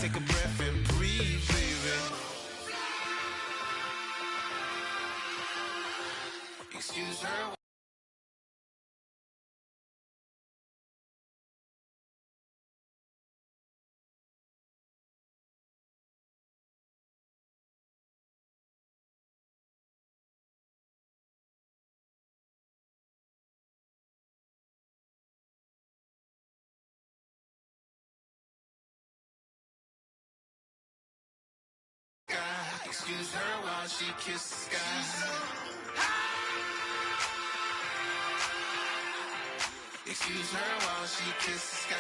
take a breath and breathe, baby. Excuse her. Excuse her while she kisses the sky. Excuse her while she kisses the sky.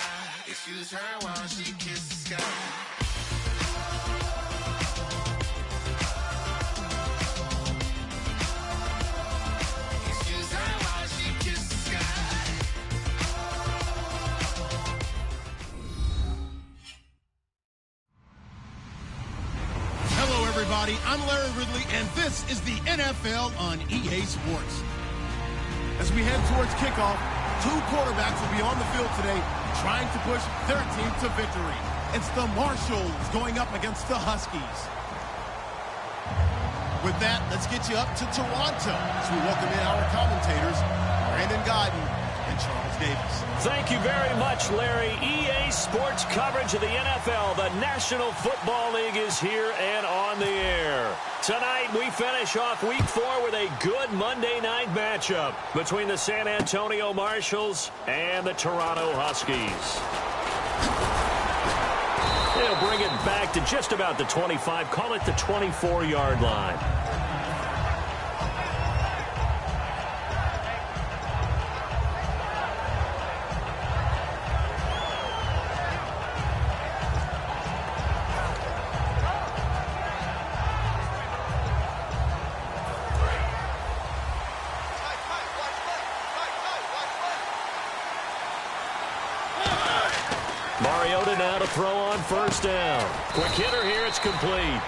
Excuse her while she kisses the sky. Excuse her while she kisses the sky. Hello, everybody. I'm Larry Ridley, and this is the NFL on EA Sports. As we head towards kickoff, two quarterbacks will be on the field today trying to push their team to victory. It's the Marshalls going up against the Huskies. With that, let's get you up to Toronto as we welcome in our commentators, Brandon Godden and Charles Davis. Thank you very much, Larry. EA Sports coverage of the NFL. The National Football League is here and on the air. Tonight, we finish off Week 4 with a good Monday night matchup between the San Antonio Marshalls and the Toronto Huskies. They'll bring it back to just about the 25, call it the 24-yard line. Mariota now to throw on first down. Quick hitter here, it's complete.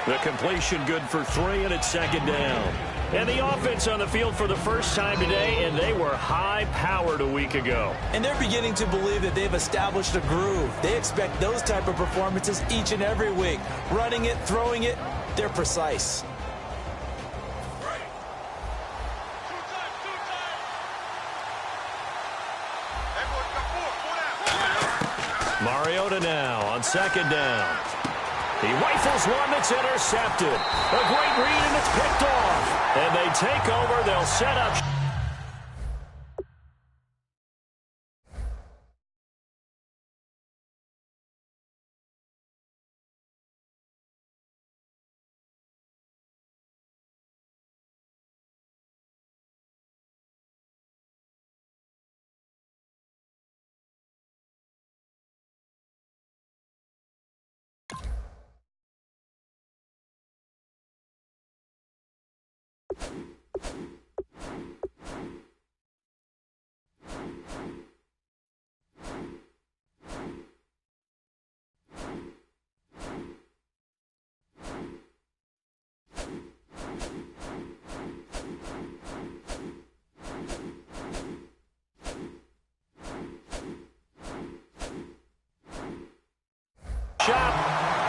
The completion good for 3, and it's second down. And the offense on the field for the first time today, and they were high-powered a week ago. And they're beginning to believe that they've established a groove. They expect those type of performances each and every week. Running it, throwing it, they're precise. Mariota now on second down. He rifles one that's intercepted. A great read, and it's picked off. And they take over. They'll set up. Shot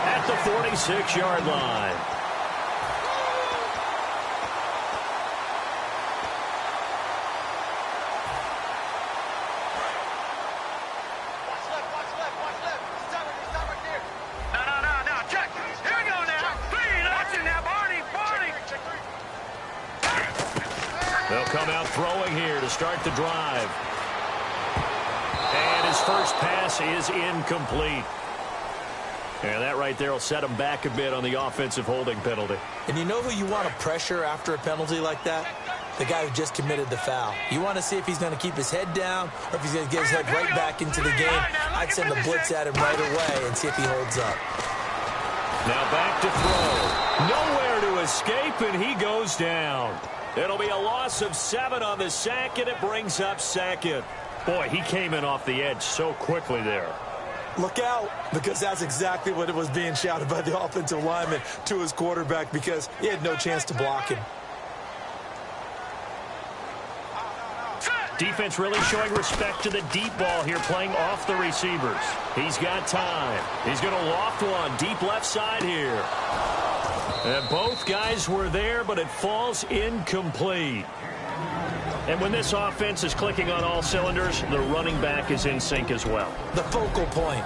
at the 46-yard line. They'll come out throwing here to start the drive. And his first pass is incomplete. And that right there will set him back a bit on the offensive holding penalty. And you know who you want to pressure after a penalty like that? The guy who just committed the foul. You want to see if he's going to keep his head down or if he's going to get his head right back into the game. I'd send the blitz at him right away and see if he holds up. Now back to throw. Nowhere to escape, and he goes down. It'll be a loss of 7 on the sack, and it brings up second. Boy, he came in off the edge so quickly there. Look out, because that's exactly what it was being shouted by the offensive lineman to his quarterback because he had no chance to block him. Defense really showing respect to the deep ball here, playing off the receivers. He's got time. He's going to loft one deep left side here. And both guys were there, but it falls incomplete. And when this offense is clicking on all cylinders, the running back is in sync as well. The focal point.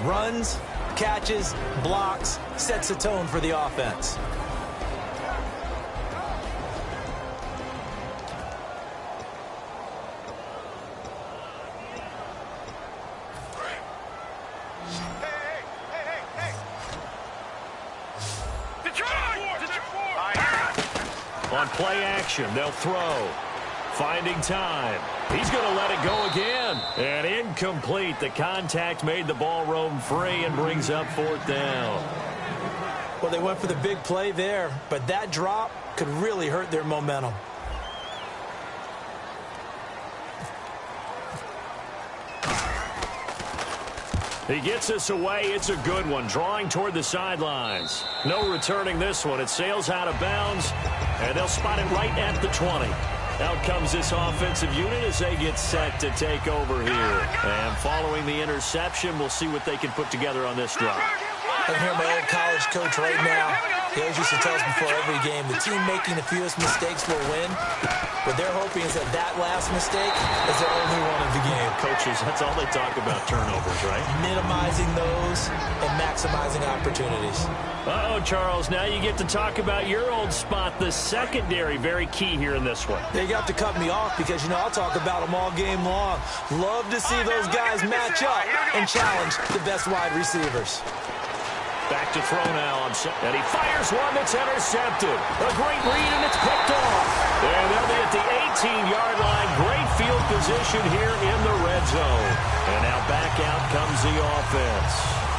Runs, catches, blocks, sets the tone for the offense. On play action, they'll throw. Finding time. He's going to let it go again. And incomplete. The contact made the ball roam free and brings up 4th down. Well, they went for the big play there, but that drop could really hurt their momentum. He gets us away. It's a good one. Drawing toward the sidelines. No returning this one. It sails out of bounds, and they'll spot it right at the 20. Out comes this offensive unit as they get set to take over here. And following the interception, we'll see what they can put together on this drive. I can hear my old college coach right now. He always used to tell us before every game, the team making the fewest mistakes will win. What they're hoping is that that last mistake is their only one of the game. Coaches, that's all they talk about, turnovers, right? Minimizing those and maximizing opportunities. Uh-oh, Charles, now you get to talk about your old spot, the secondary. Very key here in this one. They got to cut me off because, you know, I'll talk about them all game long. Love to see those guys match up and challenge the best wide receivers. Back to throw now, and he fires one that's intercepted. A great read, and it's picked off. And they'll be at the 18-yard line. Great field position here in the red zone. And now back out comes the offense.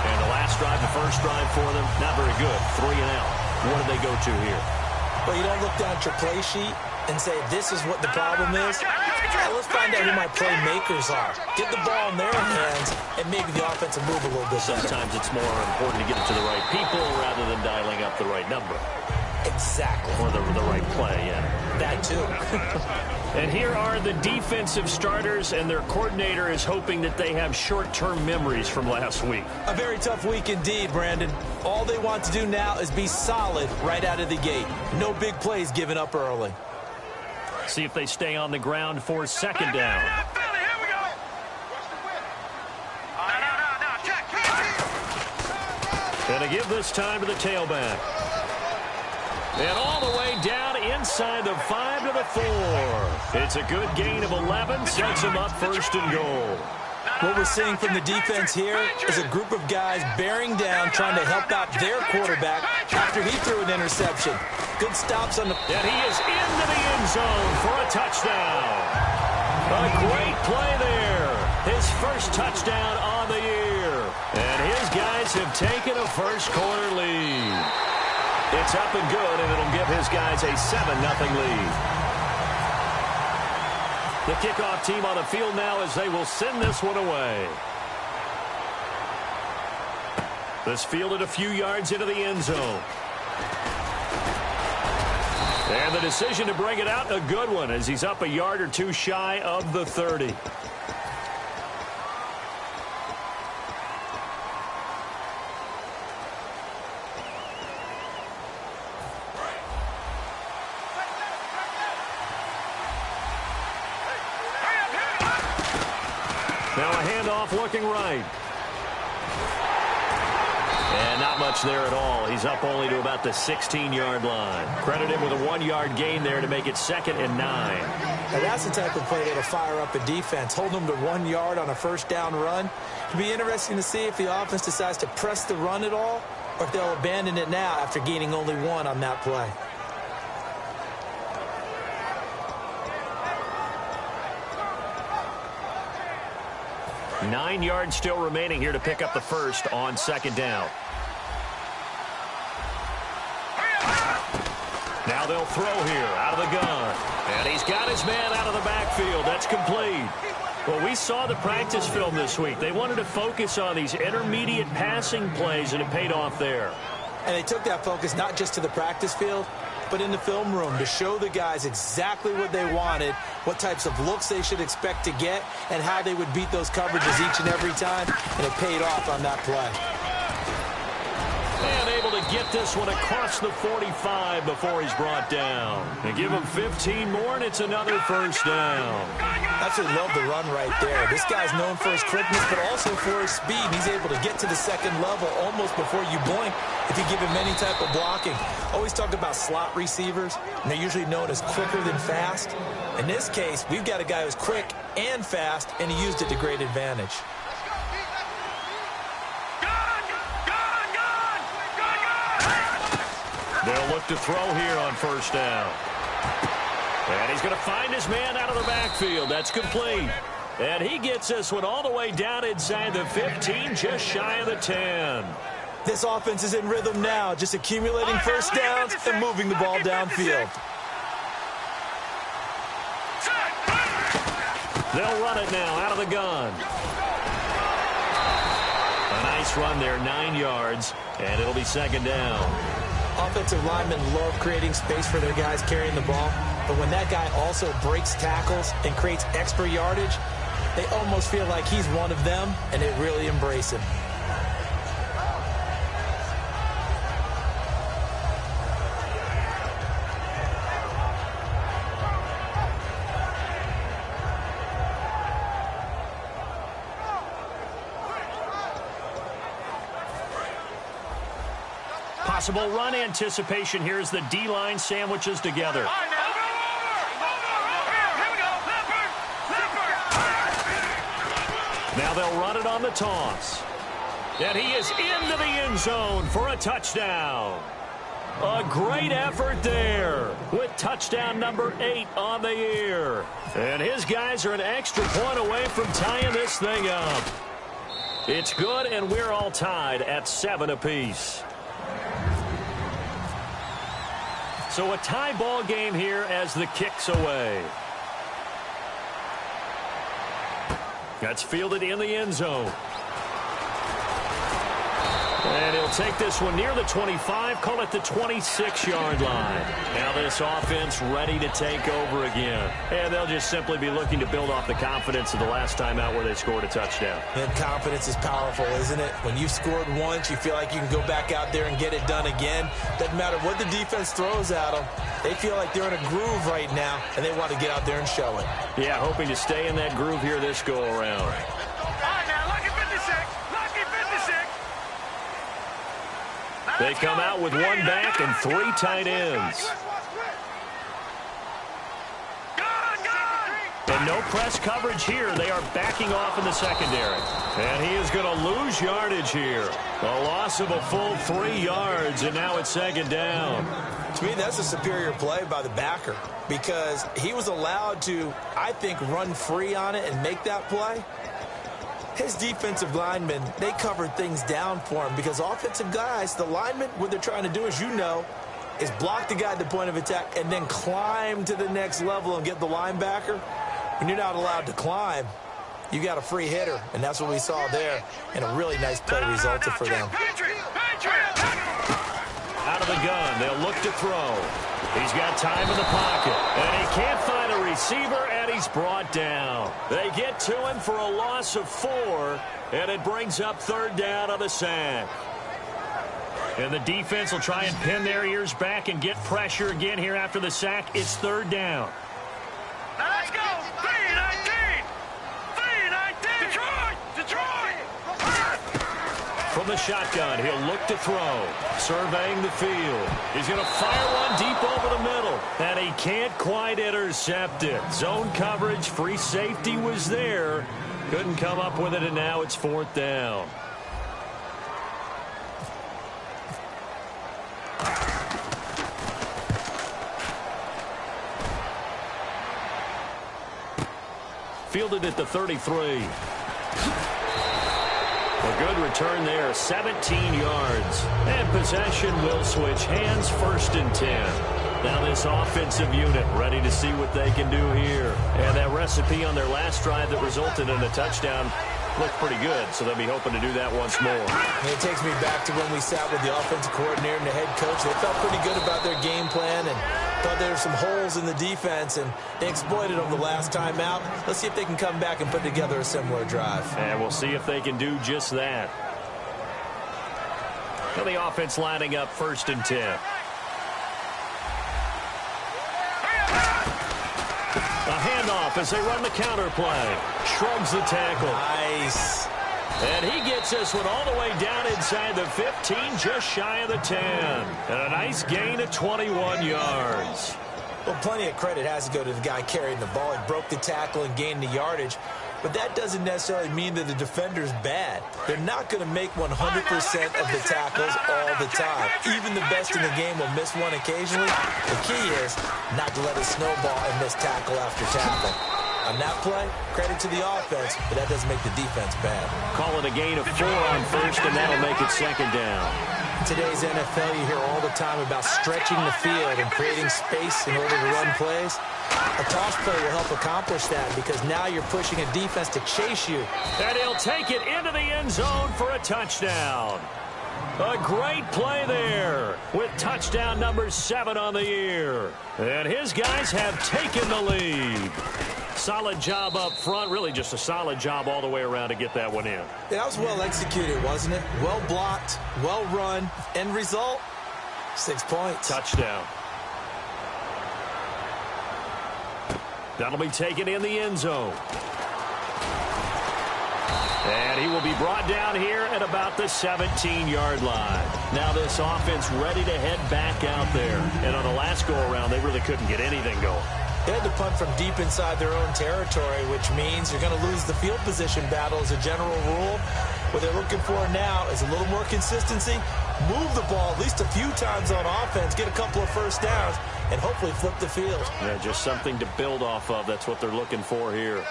And the last drive, the first drive for them, not very good. 3 and out. What do they go to here? Well, you don't look down at your play sheet and say, this is what the problem is. Let's find out who my playmakers are. Get the ball in their hands, and maybe the offense will move a little bit better. Sometimes it's more important to get it to the right people rather than dialing up the right number. Exactly. Or the right play, yeah. That too. And here are the defensive starters, and their coordinator is hoping that they have short-term memories from last week. A very tough week indeed, Brandon. All they want to do now is be solid right out of the gate. No big plays given up early. See if they stay on the ground for 2nd down. And to give this time to the tailback. And all the way down inside the 5 to the 4. It's a good gain of 11, sets them up 1st and goal. What we're seeing from the defense here is a group of guys bearing down, trying to help out their quarterback after he threw an interception. Good stops on the... And he is into the end zone for a touchdown. A great play there. His first touchdown on the year. And his guys have taken a first-quarter lead. It's up and good, and it'll give his guys a 7-0 lead. The kickoff team on the field now as they will send this one away. This fielded a few yards into the end zone. And the decision to bring it out, a good one, as he's up a yard or two shy of the 30. Now a handoff looking right. And not much there at all. He's up only to about the 16-yard line. Credit him with a 1-yard gain there to make it 2nd and 9. Now that's the type of play that'll fire up a defense. Hold them to 1 yard on a first down run. It'll be interesting to see if the offense decides to press the run at all, or if they'll abandon it now after gaining only 1 on that play. Nine yards still remaining here to pick up the first on 2nd down. Now they'll throw here out of the gun. And he's got his man out of the backfield. That's complete. Well, we saw the practice film this week. They wanted to focus on these intermediate passing plays, and it paid off there. And they took that focus not just to the practice field, but in the film room to show the guys exactly what they wanted, what types of looks they should expect to get, and how they would beat those coverages each and every time, and it paid off on that play. And able to get this one across the 45 before he's brought down. They give him 15 more, and it's another first down. Absolutely love the run right there. This guy's known for his quickness, but also for his speed. He's able to get to the second level almost before you blink if you give him any type of blocking. Always talk about slot receivers, and they're usually known as quicker than fast. In this case, we've got a guy who's quick and fast, and he used it to great advantage. They'll look to throw here on first down. And he's going to find his man out of the backfield. That's complete. And he gets this one all the way down inside the 15, just shy of the 10. This offense is in rhythm now, just accumulating first downs and moving the ball downfield. They'll run it now out of the gun. A nice run there, 9 yards, and it'll be second down. Offensive linemen love creating space for their guys carrying the ball, but when that guy also breaks tackles and creates extra yardage, they almost feel like he's one of them, and they really embrace him. Possible run anticipation here as the D-line sandwiches together. Now they'll run it on the toss. And he is into the end zone for a touchdown. A great effort there with touchdown number 8 on the year. And his guys are an extra point away from tying this thing up. It's good, and we're all tied at 7 apiece. So a tie ball game here as the kick's away. That's fielded in the end zone. And he'll take this one near the 25, call it the 26-yard line. Now this offense ready to take over again. And they'll just simply be looking to build off the confidence of the last time out where they scored a touchdown. And confidence is powerful, isn't it? When you've scored once, you feel like you can go back out there and get it done again. Doesn't matter what the defense throws at them. They feel like they're in a groove right now, and they want to get out there and show it. Yeah, hoping to stay in that groove here this go-around. They come out with one back and 3 tight ends. And no press coverage here. They are backing off in the secondary. And he is going to lose yardage here. A loss of a full 3 yards, and now it's second down. To me, that's a superior play by the backer because he was allowed to, I think, run free on it and make that play. His defensive linemen, they covered things down for him because offensive guys, the linemen, what they're trying to do, as you know, is block the guy at the point of attack and then climb to the next level and get the linebacker. When you're not allowed to climb, you got a free hitter, and that's what we saw there, and a really nice play resulted for them. Out of the gun, they'll look to throw. He's got time in the pocket, and he can't find a receiver, and he's brought down. They get to him for a loss of 4, and it brings up third down on the sack. And the defense will try and pin their ears back and get pressure again here after the sack. It's third down. Now let's go. 3-19. 3-19. Detroit. From the shotgun, he'll look to throw. Surveying the field. He's going to fire one deep over the middle. And he can't quite intercept it. Zone coverage, free safety was there. Couldn't come up with it, and now it's fourth down. Fielded at the 33. A good return there, 17 yards. And possession will switch hands, 1st and 10. Now this offensive unit ready to see what they can do here. And that recipe on their last drive that resulted in a touchdown looked pretty good, so they'll be hoping to do that once more. And it takes me back to when we sat with the offensive coordinator and the head coach. They felt pretty good about their game plan and thought there were some holes in the defense, and they exploited them the last time out. Let's see if they can come back and put together a similar drive. And we'll see if they can do just that. Now the offense lining up 1st and 10. A handoff as they run the counter play. Shrugs the tackle. Nice. And he gets this one all the way down inside the 15, just shy of the 10. And a nice gain of 21 yards. Well, plenty of credit has to go to the guy carrying the ball. He broke the tackle and gained the yardage. But that doesn't necessarily mean that the defender's bad. They're not going to make 100% of the tackles all the time. Even the best in the game will miss one occasionally. The key is not to let it snowball and miss tackle after tackle. On that play, credit to the offense, but that doesn't make the defense bad. Call it a gain of 4 on 1st, and that'll make it 2nd down. In today's NFL, you hear all the time about stretching the field and creating space in order to run plays. A toss play will help accomplish that because now you're pushing a defense to chase you. And he'll take it into the end zone for a touchdown. A great play there with touchdown number 7 on the year. And his guys have taken the lead. Solid job up front. Really just a solid job all the way around to get that one in. That was well executed, wasn't it? Well blocked, well run. End result, 6 points. Touchdown. That'll be taken in the end zone. And he will be brought down here at about the 17-yard line. Now this offense ready to head back out there. And on the last go-around, they really couldn't get anything going. They had to punt from deep inside their own territory, which means you're going to lose the field position battle as a general rule. What they're looking for now is a little more consistency, move the ball at least a few times on offense, get a couple of first downs, and hopefully flip the field. Yeah, just something to build off of. That's what they're looking for here.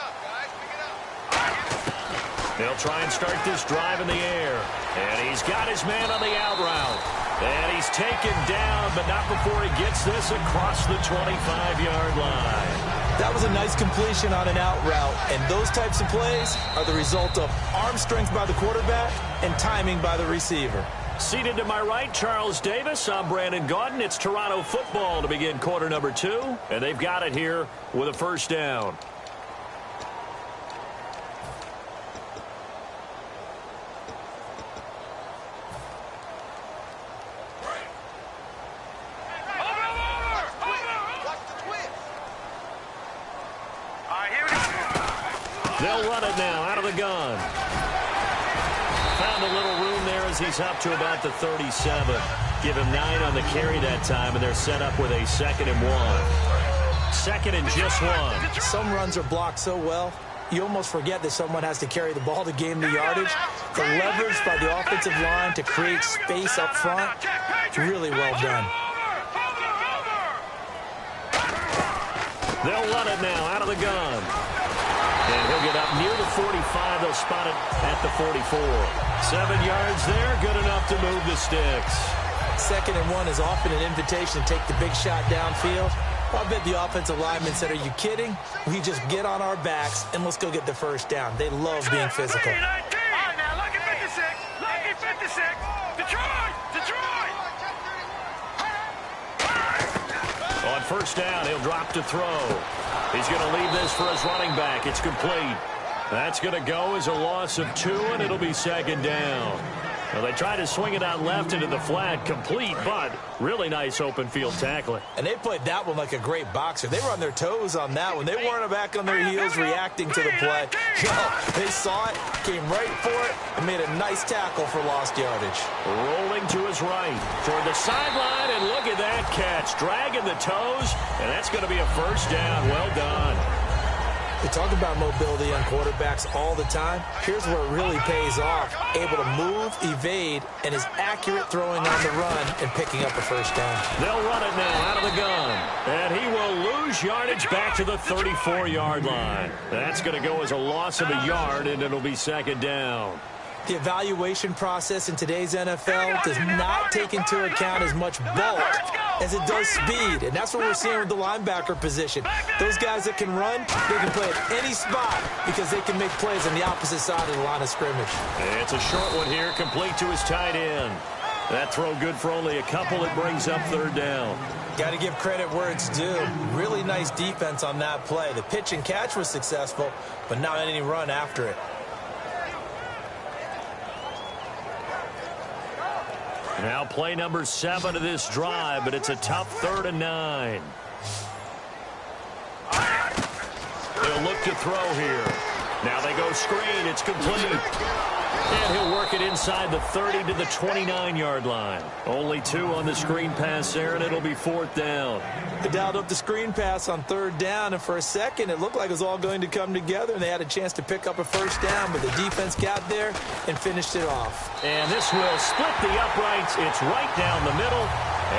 They'll try and start this drive in the air. And he's got his man on the out route. And he's taken down, but not before he gets this across the 25-yard line. That was a nice completion on an out route. And those types of plays are the result of arm strength by the quarterback and timing by the receiver. Seated to my right, Charles Davis. I'm Brandon Gaudin. It's Toronto football to begin quarter number 2. And they've got it here with a first down. They'll run it now out of the gun. Found a little room there as he's up to about the 37. Give him 9 on the carry that time, and they're set up with a 2nd and 1. 2nd and just 1. Some runs are blocked so well, you almost forget that someone has to carry the ball to gain the yardage. The leverage by the offensive line to create space up front, really well done. They'll run it now out of the gun. And he'll get up near the 45. They'll spot it at the 44. 7 yards there, good enough to move the sticks. 2nd and 1 is often an invitation to take the big shot downfield. Well, I bet the offensive lineman said, are you kidding? We just get on our backs and let's go get the first down. They love being physical. All right, now, lucky 56. Lucky 56. Detroit! Detroit! On first down, he'll drop to throw. He's going to leave this for his running back. It's complete. That's going to go as a loss of 2, and it'll be 2nd down. Well, they tried to swing it out left into the flat, complete, but really nice open field tackling. And they played that one like a great boxer. They were on their toes on that one. They weren't back on their heels reacting to the play. No, they saw it, came right for it, and made a nice tackle for lost yardage. Rolling to his right toward the sideline, and look at that catch. Dragging the toes, and that's going to be a first down. Well done. We talk about mobility on quarterbacks all the time. Here's where it really pays off. Able to move, evade, and is accurate throwing on the run and picking up a first down. They'll run it now out of the gun. And he will lose yardage back to the 34-yard line. That's going to go as a loss of a yard, and it'll be 2nd down. The evaluation process in today's NFL does not take into account as much bulk as it does speed, and that's what we're seeing with the linebacker position. Those guys that can run, they can play at any spot because they can make plays on the opposite side of the line of scrimmage. It's a short one here, complete to his tight end. That throw good for only a couple. It brings up third down. Got to give credit where it's due. Really nice defense on that play. The pitch and catch was successful, but not any run after it. Now play number 7 of this drive, but it's a tough 3rd and 9. They'll look to throw here. Now they go screen. It's complete. And he'll work it inside the 30 to the 29-yard line. Only 2 on the screen pass there, and it'll be 4th down. They dialed up the screen pass on 3rd down, and for a second it looked like it was all going to come together, and they had a chance to pick up a 1st down, but the defense got there and finished it off. And this will split the uprights. It's right down the middle,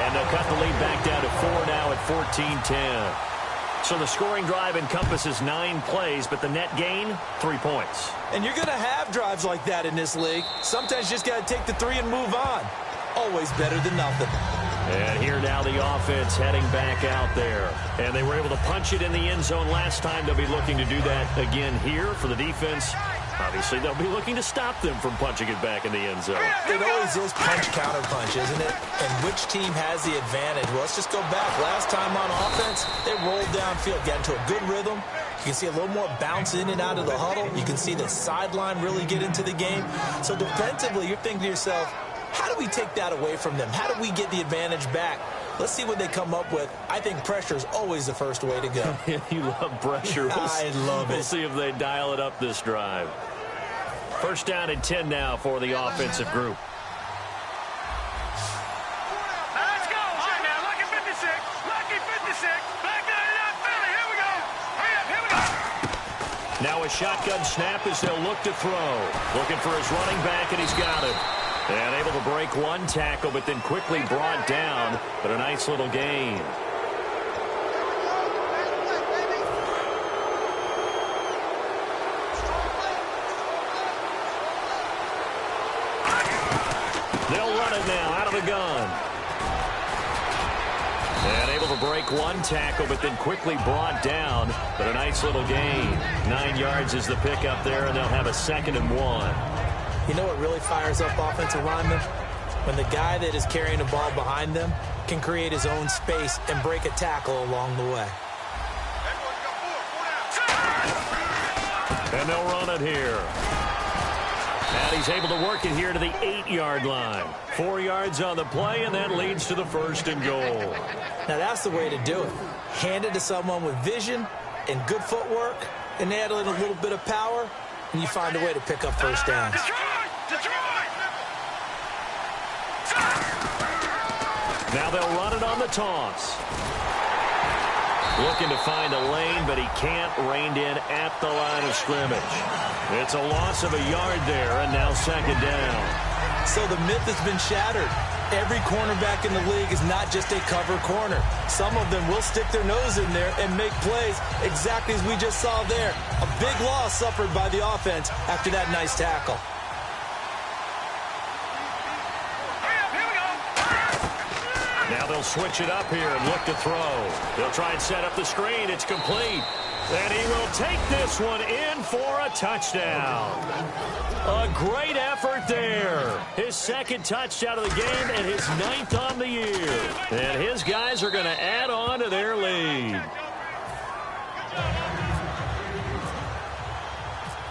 and they'll cut the lead back down to 4 now at 14-10. So the scoring drive encompasses 9 plays, but the net gain, 3 points. And you're going to have drives like that in this league. Sometimes you just got to take the 3 and move on. Always better than nothing. And here now the offense heading back out there. And they were able to punch it in the end zone last time. They'll be looking to do that again here for the defense. Obviously, they'll be looking to stop them from punching it back in the end zone. It always is punch-counter-punch, isn't it? And which team has the advantage? Well, let's just go back. Last time on offense, they rolled downfield, got into a good rhythm. You can see a little more bounce in and out of the huddle. You can see the sideline really get into the game. So defensively, you're thinking to yourself, how do we take that away from them? How do we get the advantage back? Let's see what they come up with. I think pressure is always the first way to go. You love pressure. I love it. We'll see if they dial it up this drive. 1st down and 10 now for the offensive group. Now let's go. All right, now, lucky 56. Lucky 56. Back down to that Philly. Here we go. Hurry up. Here we go. Now a shotgun snap as they'll look to throw. Looking for his running back, and he's got it. And able to break 1 tackle, but then quickly brought down. But a nice little gain. They'll run it now out of the gun. And able to break 1 tackle, but then quickly brought down. But a nice little gain. 9 yards is the pickup there, and they'll have a 2nd and 1. You know what really fires up offensive linemen? When the guy that is carrying the ball behind them can create his own space and break a tackle along the way. And they'll run it here. And he's able to work it here to the 8-yard line. 4 yards on the play, and that leads to the 1st and goal. Now that's the way to do it. Hand it to someone with vision and good footwork, and add in a little bit of power, and you find a way to pick up 1st downs. Now they'll run it on the toss. Looking to find a lane, but he can't. Reined in at the line of scrimmage. It's a loss of a yard there, and now 2nd down. So the myth has been shattered. Every cornerback in the league is not just a cover corner. Some of them will stick their nose in there and make plays exactly as we just saw there. A big loss suffered by the offense after that nice tackle. Now they'll switch it up here and look to throw. They'll try and set up the screen. It's complete. And he will take this one in for a touchdown. A great effort there. His 2nd touchdown of the game and his 9th on the year. And his guys are going to add on to their lead.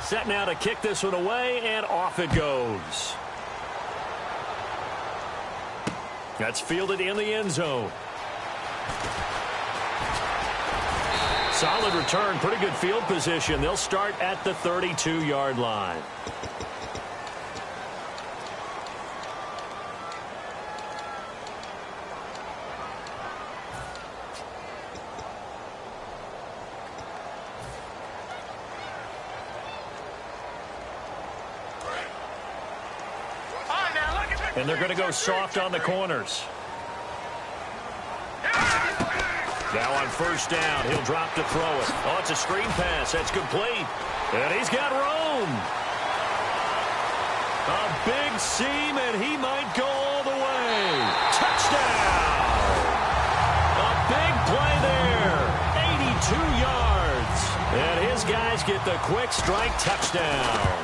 Set now to kick this one away, and off it goes. That's fielded in the end zone. Solid return, pretty good field position. They'll start at the 32-yard line. And they're going to go soft on the corners. Now on 1st down, he'll drop to throw it. Oh, it's a screen pass. That's complete. And he's got room. A big seam, and he might go all the way. Touchdown! A big play there. 82 yards. And his guys get the quick strike touchdown.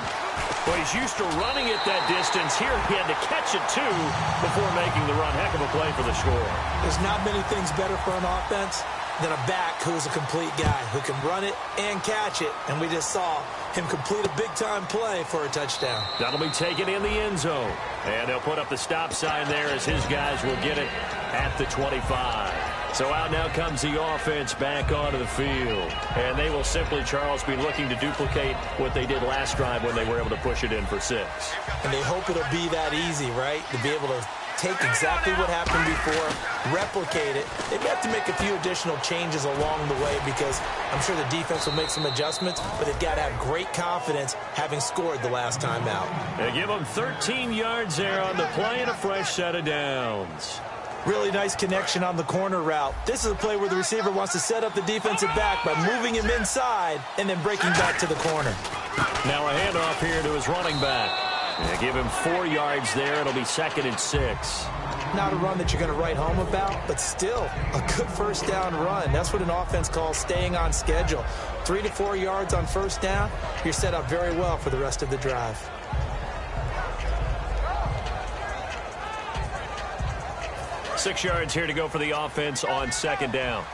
Well, he's used to running it that distance. Here he had to catch it, too, before making the run. Heck of a play for the score. There's not many things better for an offense than a back who's a complete guy who can run it and catch it. And we just saw him complete a big-time play for a touchdown. That'll be taken in the end zone. And they'll put up the stop sign there as his guys will get it at the 25. So out now comes the offense back onto the field. And they will simply, Charles, be looking to duplicate what they did last drive when they were able to push it in for 6. And they hope it'll be that easy, right? To be able to take exactly what happened before, replicate it. They may have to make a few additional changes along the way because I'm sure the defense will make some adjustments, but they've got to have great confidence having scored the last time out. They give them 13 yards there on the play and a fresh set of downs. Really nice connection on the corner route. This is a play where the receiver wants to set up the defensive back by moving him inside and then breaking back to the corner. Now a handoff here to his running back. They give him 4 yards there. It'll be 2nd and 6. Not a run that you're going to write home about, but still a good first down run. That's what an offense calls staying on schedule. 3 to 4 yards on first down, you're set up very well for the rest of the drive. Six yards here to go for the offense on 2nd down.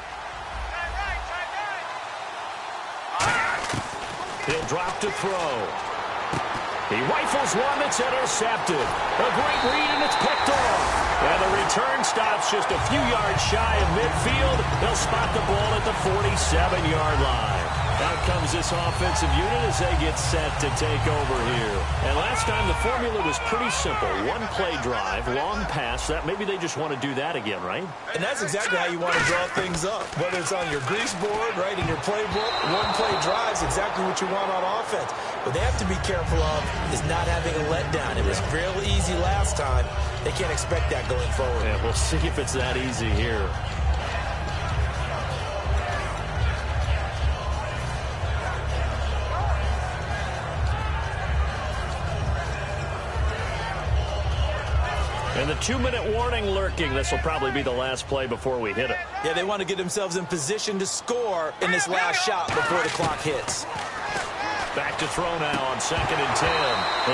He'll drop to throw. He rifles one that's intercepted. A great read, and it's picked off. And the return stops just a few yards shy of midfield. They'll spot the ball at the 47-yard line. Out comes this offensive unit as they get set to take over here. And last time the formula was pretty simple. One play drive, long pass. That maybe they just want to do that again, right? And that's exactly how you want to draw things up. Whether it's on your grease board, right, in your playbook, one play drive is exactly what you want on offense. What they have to be careful of is not having a letdown. It was real easy last time. They can't expect that going forward. Yeah, we'll see if it's that easy here. And the 2-minute warning lurking. This will probably be the last play before we hit it. Yeah, they want to get themselves in position to score in this last shot before the clock hits. Back to throw now on 2nd and 10.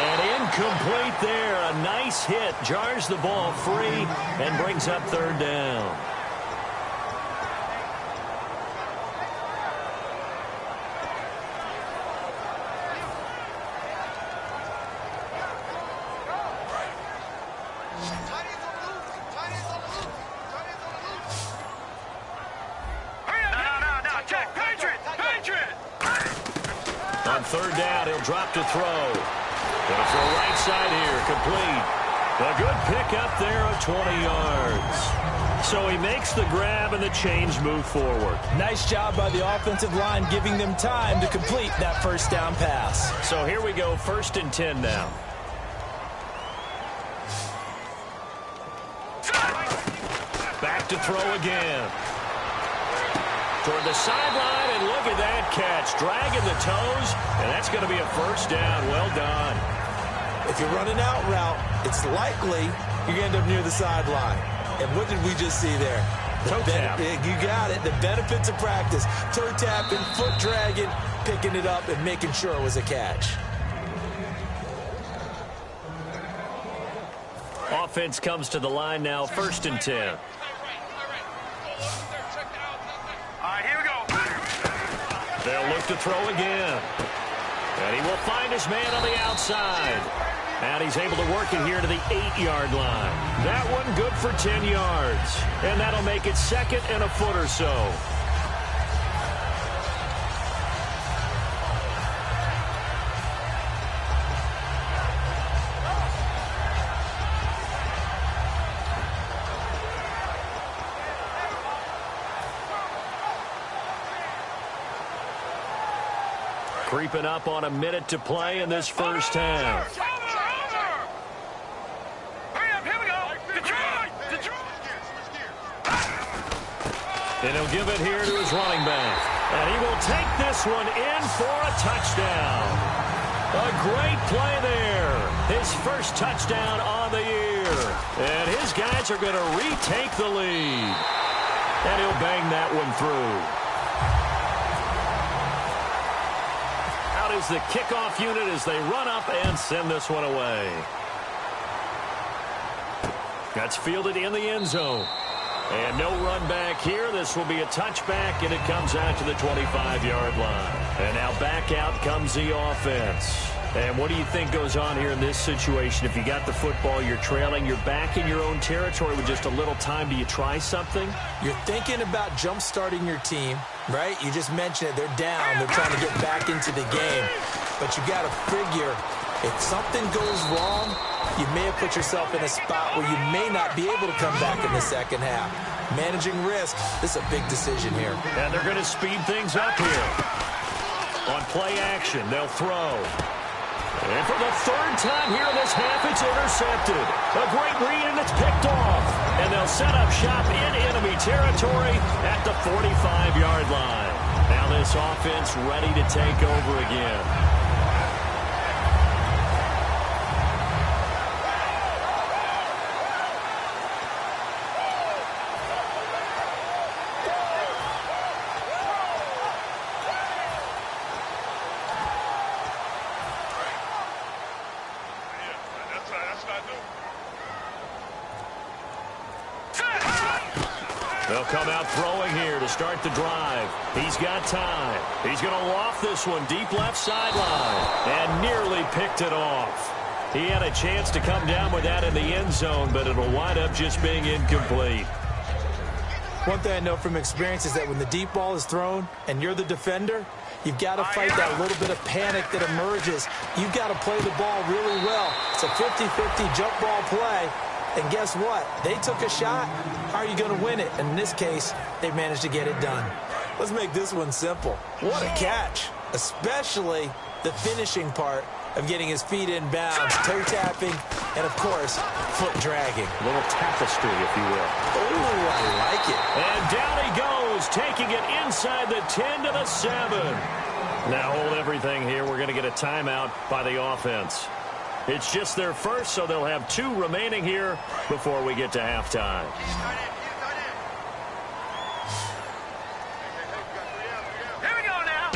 And incomplete there. A nice hit. Jars the ball free and brings up 3rd down. On 3rd down, he'll drop to throw. Gonna throw right side here, complete. A good pick up there of 20 yards. So he makes the grab and the change move forward. Nice job by the offensive line giving them time to complete that first down pass. So here we go, 1st and 10 now. Back to throw again. Toward the sideline, and look at that catch. Dragging the toes, and that's going to be a first down. Well done. If you're running out route, it's likely you're going to end up near the sideline. And what did we just see there? Toe tap. You got it. The benefits of practice. Toe tapping, foot dragging, picking it up, and making sure it was a catch. Offense comes to the line now, 1st and 10. They'll look to throw again. And he will find his man on the outside. And he's able to work it here to the 8-yard line. That one good for 10 yards. And that'll make it 2nd and a foot or so. Creeping up on a minute to play in this first half. And he'll give it here to his running back. And he will take this one in for a touchdown. A great play there. His first touchdown on the year. And his guys are going to retake the lead. And he'll bang that one through. Out is the kickoff unit as they run up and send this one away. That's fielded in the end zone. And no run back here. This will be a touchback, and it comes out to the 25-yard line. And now back out comes the offense. And what do you think goes on here in this situation? If you got the football, you're trailing, you're back in your own territory with just a little time. Do you try something? You're thinking about jump-starting your team, right? You just mentioned it. They're down. They're trying to get back into the game. But you got to figure, if something goes wrong, you may have put yourself in a spot where you may not be able to come back in the second half. Managing risk, this is a big decision here. And they're going to speed things up here. On play action, they'll throw. And for the third time here in this half, it's intercepted. A great read, and it's picked off. And they'll set up shop in enemy territory at the 45-yard line. Now this offense ready to take over again. They'll come out throwing here to start the drive. He's got time. He's going to loft this one deep left sideline and nearly picked it off. He had a chance to come down with that in the end zone, but it'll wind up just being incomplete. One thing I know from experience is that when the deep ball is thrown and you're the defender, you've got to fight that little bit of panic that emerges. You've got to play the ball really well. It's a 50-50 jump ball play. And guess what? They took a shot. How are you going to win it? And in this case, they managed to get it done. Let's make this one simple. What a catch, especially the finishing part of getting his feet in bounds, toe tapping, and, of course, foot dragging. A little tapestry, if you will. Oh, I like it. And down he goes, taking it inside the 10 to the 7. Now hold everything here. We're going to get a timeout by the offense. It's just their first, so they'll have 2 remaining here before we get to halftime. Here we go now.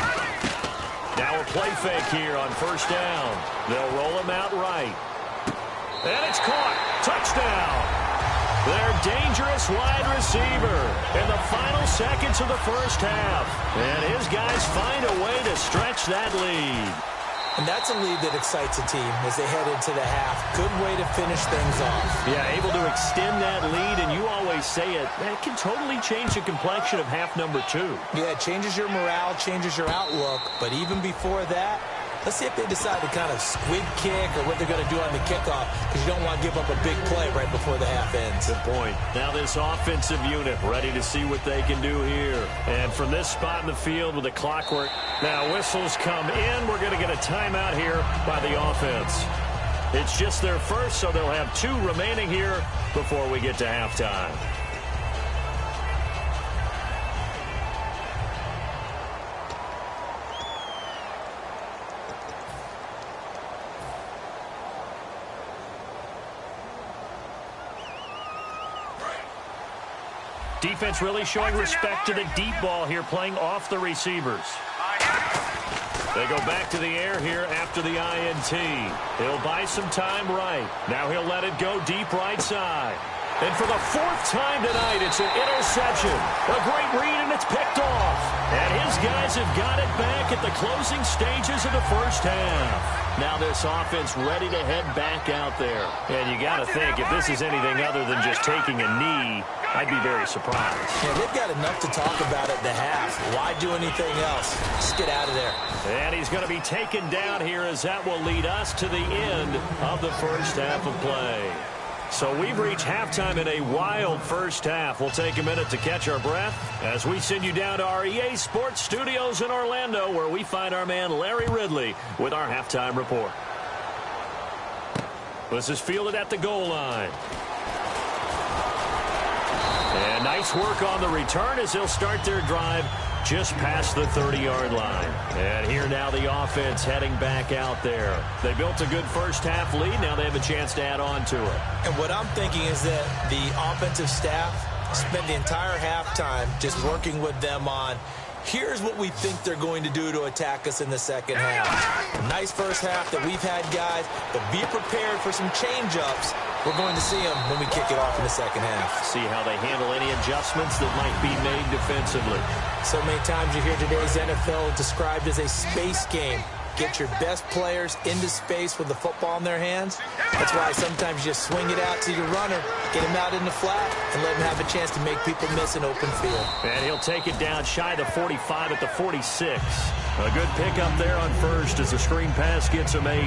Now a play fake here on first down. They'll roll him out right. And it's caught. Touchdown. Their dangerous wide receiver in the final seconds of the first half. And his guys find a way to stretch that lead. And that's a lead that excites a team as they head into the half. Good way to finish things off. Yeah, able to extend that lead, and you always say it, that can totally change the complexion of half number 2. Yeah, it changes your morale, changes your outlook. But even before that, let's see if they decide to kind of squid kick or what they're going to do on the kickoff, because you don't want to give up a big play right before the half ends. Good point. Now this offensive unit ready to see what they can do here. And from this spot in the field with the clockwork, now whistles come in. We're going to get a timeout here by the offense. It's just their first, so they'll have 2 remaining here before we get to halftime. Defense really showing respect to the deep ball here, playing off the receivers. They go back to the air here after the INT. He'll buy some time right. Now he'll let it go deep right side. And for the 4th time tonight, it's an interception. A great read, and it's picked off. And his guys have got it back at the closing stages of the first half. Now this offense ready to head back out there. And you got to think, if this is anything other than just taking a knee, I'd be very surprised. Yeah, they've got enough to talk about at the half. Why do anything else? Just get out of there. And he's going to be taken down here as that will lead us to the end of the first half of play. So we've reached halftime in a wild first half. We'll take a minute to catch our breath as we send you down to our EA Sports Studios in Orlando, where we find our man Larry Ridley with our halftime report. This is fielded at the goal line. And nice Nice work on the return as they'll start their drive just past the 30-yard line. And here now the offense heading back out there. They built a good first-half lead. Now they have a chance to add on to it. And what I'm thinking is that the offensive staff spent the entire halftime just working with them on, here's what we think they're going to do to attack us in the second half. A nice first half that we've had, guys, but be prepared for some change-ups. We're going to see them when we kick it off in the second half. See how they handle any adjustments that might be made defensively. So many times you hear today's NFL described as a space game. Get your best players into space with the football in their hands. That's why sometimes you just swing it out to your runner, get him out in the flat, and let him have a chance to make people miss an open field. And he'll take it down shy of the 45 at the 46. A good pickup there on first as the screen pass gets him 8.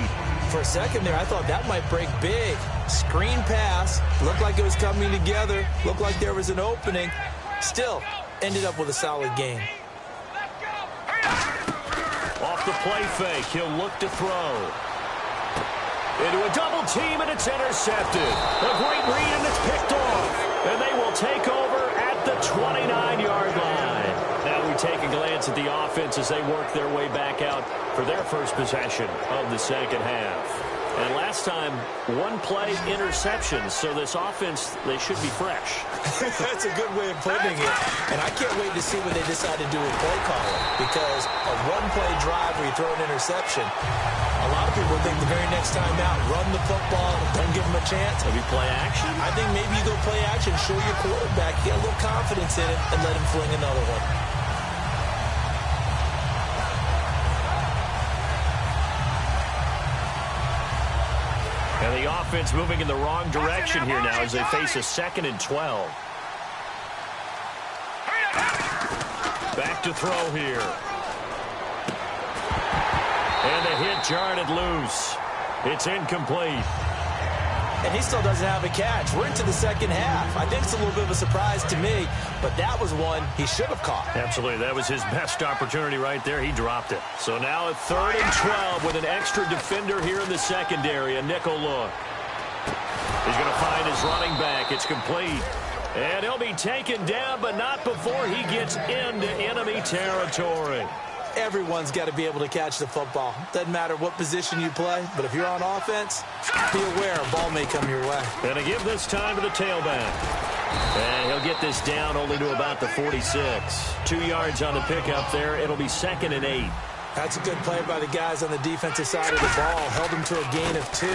For a second there, I thought that might break big. Screen pass, looked like it was coming together, looked like there was an opening. Still, ended up with a solid game. Off the play fake, he'll look to throw. Into a double team, and it's intercepted. A great read, and it's picked off. And they will take over at the 29-yard line. Now we take a glance at the offense as they work their way back out for their first possession of the second half. And last time, one play interception, so this offense, they should be fresh. That's a good way of putting it. And I can't wait to see what they decide to do with play calling, because a one-play drive where you throw an interception, a lot of people think the very next time out, run the football, don't give them a chance. Maybe play action? I think maybe you go play action, show your quarterback, get a little confidence in it, and let him fling another one. And the offense moving in the wrong direction here now as they face a 2nd and 12. Back to throw here. And the hit jarred it loose. It's incomplete. And he still doesn't have a catch. We're into the second half. I think it's a little bit of a surprise to me, but that was one he should have caught. Absolutely. That was his best opportunity right there. He dropped it. So now a 3rd and 12 with an extra defender here in the secondary. A nickel look. He's going to find his running back. It's complete. And he'll be taken down, but not before he gets into enemy territory. Everyone's got to be able to catch the football. Doesn't matter what position you play, but if you're on offense, be aware a ball may come your way. And to give this time to the tailback. And he'll get this down only to about the 46. 2 yards on the pickup there. It'll be 2nd and 8. That's a good play by the guys on the defensive side of the ball. Held him to a gain of 2.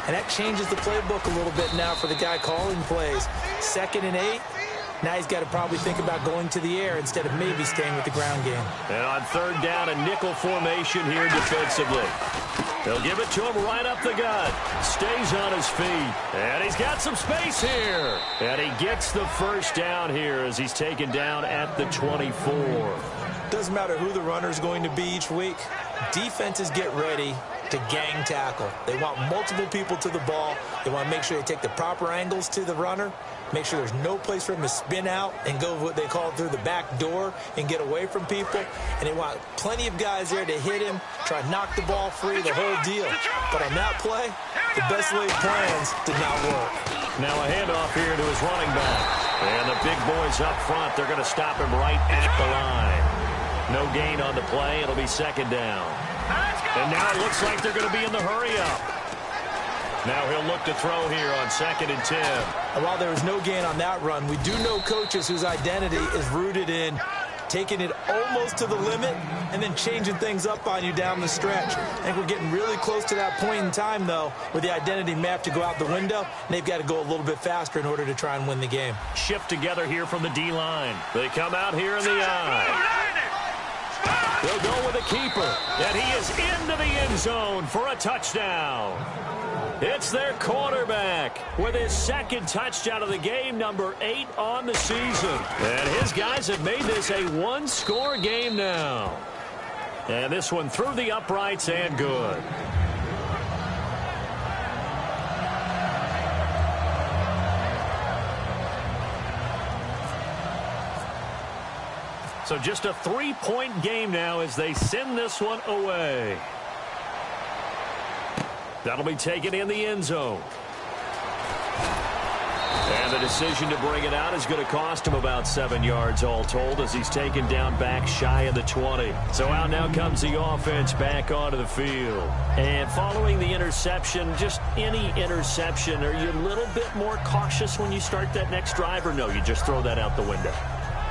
And that changes the playbook a little bit now for the guy calling plays. 2nd and 8. Now he's got to probably think about going to the air instead of maybe staying with the ground game. And on 3rd down, a nickel formation here defensively. They'll give it to him right up the gut. Stays on his feet. And he's got some space here. And he gets the first down here as he's taken down at the 24. Doesn't matter who the runner's going to be each week. Defenses get ready to gang tackle. They want multiple people to the ball. They want to make sure they take the proper angles to the runner. Make sure there's no place for him to spin out and go what they call through the back door and get away from people. And they want plenty of guys there to hit him, try to knock the ball free, the whole deal. But on that play, the best laid plans did not work. Now a handoff here to his running back. And the big boys up front, they're going to stop him right at the line. No gain on the play. It'll be 2nd down. And now it looks like they're going to be in the hurry-up. Now he'll look to throw here on 2nd and 10. And while there was no gain on that run, we do know coaches whose identity is rooted in taking it almost to the limit and then changing things up on you down the stretch. I think we're getting really close to that point in time, though, where the identity may have to go out the window, and they've got to go a little bit faster in order to try and win the game. Shift together here from the D-line. They come out here in the eye. They'll go with a keeper, and he is into the end zone for a touchdown. It's their quarterback with his 2nd touchdown of the game, number 8 on the season. And his guys have made this a one-score game now. And this one through the uprights and good. So just a 3-point game now as they send this one away. That'll be taken in the end zone. And the decision to bring it out is going to cost him about 7 yards all told as he's taken down back shy of the 20. So out now comes the offense back onto the field. And following the interception, just any interception, are you a little bit more cautious when you start that next drive, or no, you just throw that out the window?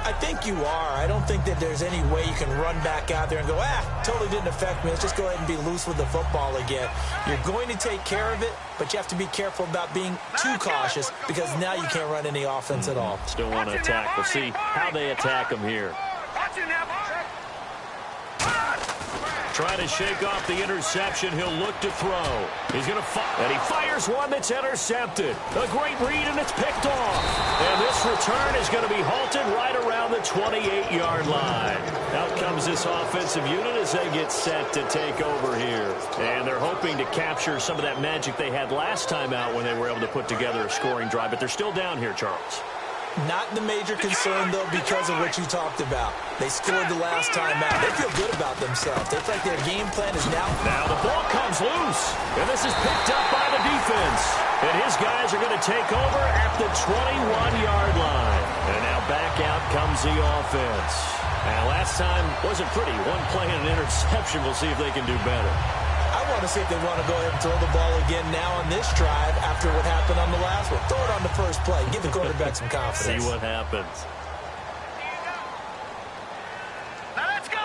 I think you are. I don't think that there's any way you can run back out there and go, totally didn't affect me. Let's just go ahead and be loose with the football again. You're going to take care of it, but you have to be careful about being too cautious because now you can't run any offense at all. Still want to attack. We'll see how they attack him here. Trying to shake off the interception. He'll look to throw. He's going to fire. And he fires one that's intercepted. A great read, and it's picked off. And this return is going to be halted right around the 28-yard line. Out comes this offensive unit as they get set to take over here. And they're hoping to capture some of that magic they had last time out when they were able to put together a scoring drive. But they're still down here, Charles. Not the major concern, though, because of what you talked about. They scored the last time out. They feel good about themselves. They feel like their game plan is now. Now the ball comes loose, and this is picked up by the defense. And his guys are going to take over at the 21-yard line. And now back out comes the offense. Now last time wasn't pretty. One play and an interception. We'll see if they can do better. I want to see if they want to go ahead and throw the ball again now on this drive after what happened on the last one. Throw it on the first play. Give the quarterback some confidence. See what happens. Now let's go.